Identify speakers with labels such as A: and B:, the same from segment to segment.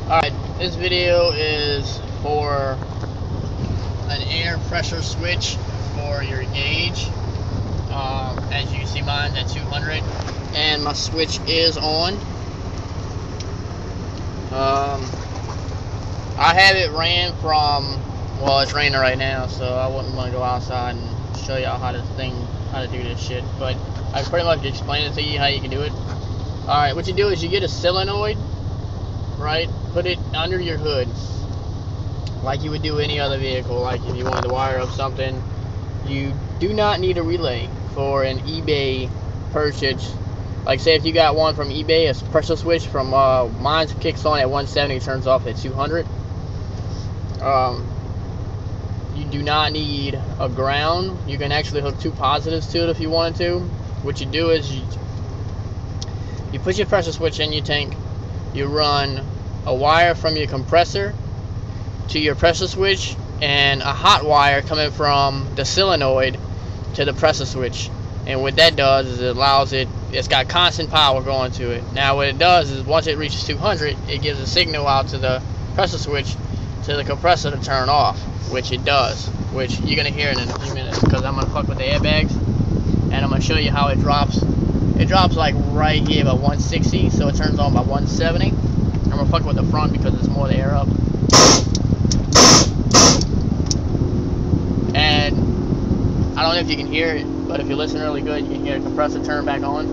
A: Alright, this video is for an air pressure switch for your gauge. As you can see, mine's at 200 and my switch is on. I have it ran from, well, it's raining right now, so I wouldn't want to go outside and show y'all how to do this shit, but I pretty much explained it to you how you can do it. Alright, what you do is you get a solenoid, right? Put it under your hood like you would do any other vehicle. Like if you wanted to wire up something, you do not need a relay for an eBay purchase. Like say if you got one from eBay, a pressure switch from mine kicks on at 170, turns off at 200. You do not need a ground. You can actually hook two positives to it if you wanted to. What you do is you put your pressure switch in your tank, you run a wire from your compressor to your pressure switch and a hot wire coming from the solenoid to the pressure switch. And what that does is it allows it's got constant power going to it. Now what it does is once it reaches 200, it gives a signal out to the pressure switch to the compressor to turn off, which it does, which you're going to hear in a few minutes because I'm going to fuck with the airbags and I'm going to show you how it drops. It drops like right here about 160, so it turns on by 170. I'm going to fuck with the front because it's more the air up. And I don't know if you can hear it, but if you listen really good, you can hear the compressor turn back on.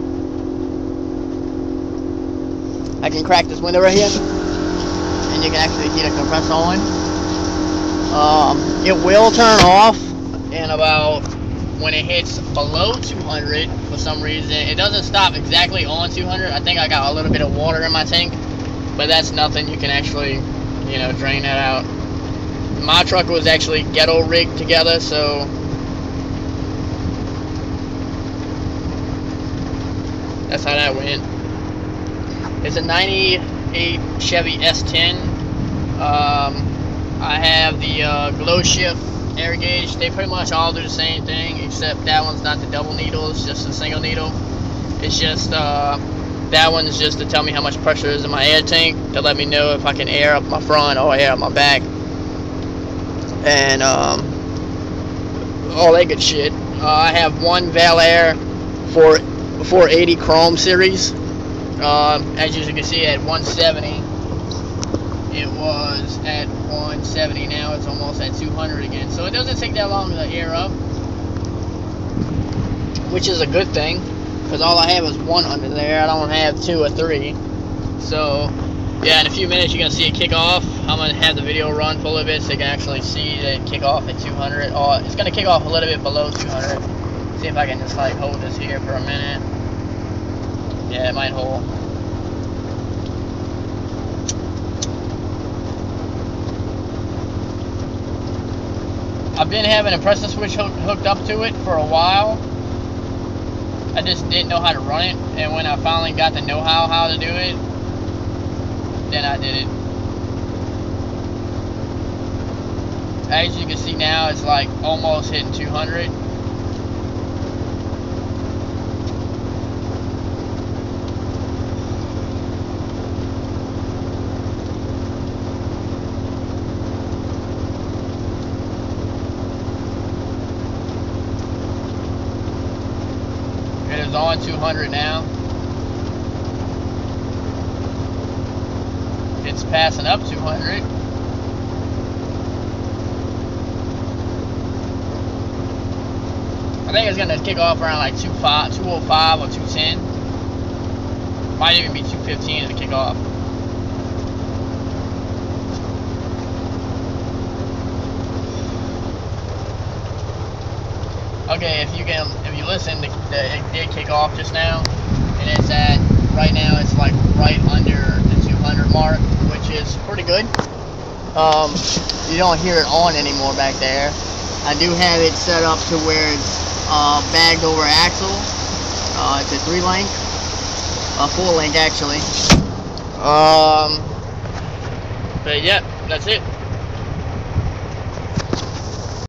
A: I can crack this window right here, and you can actually hear the compressor on. It will turn off in about, when it hits below 200 for some reason. It doesn't stop exactly on 200. I think I got a little bit of water in my tank, but that's nothing. You can actually, you know, drain that out. My truck was actually ghetto rigged together, so that's how that went. It's a 98 Chevy S10. I have the glow shift air gauge. They pretty much all do the same thing, except that one's not the double needle, it's just a single needle. It's just that one's just to tell me how much pressure is in my air tank, to let me know if I can air up my front or air up my back, and all that good shit. I have one Valair 480 Chrome series. As you can see, at 170, it was at 170. Now it's almost at 200 again. So it doesn't take that long to air up, which is a good thing, because all I have is one under there. I don't have two or three. So yeah, in a few minutes you're gonna see it kick off. I'm gonna have the video run for a little bit so you can actually see it kick off at 200. Or it's gonna kick off a little bit below 200. See if I can just like hold this here for a minute. Yeah, it might hold. I've been having a pressure switch hooked up to it for a while. I just didn't know how to run it, and when I finally got to know how to do it, then I did it. As you can see now, it's like almost hitting 200. It is on 200 now. It's passing up 200. I think it's gonna kick off around like 205 or 210. Might even be 215 to kick off. Okay, if you listen, it did kick off just now, and it's at, right now it's like right under the 200 mark, which is pretty good. You don't hear it on anymore back there. I do have it set up to where it's bagged over axle. It's a 3-link, a 4-link actually. But yeah, that's it.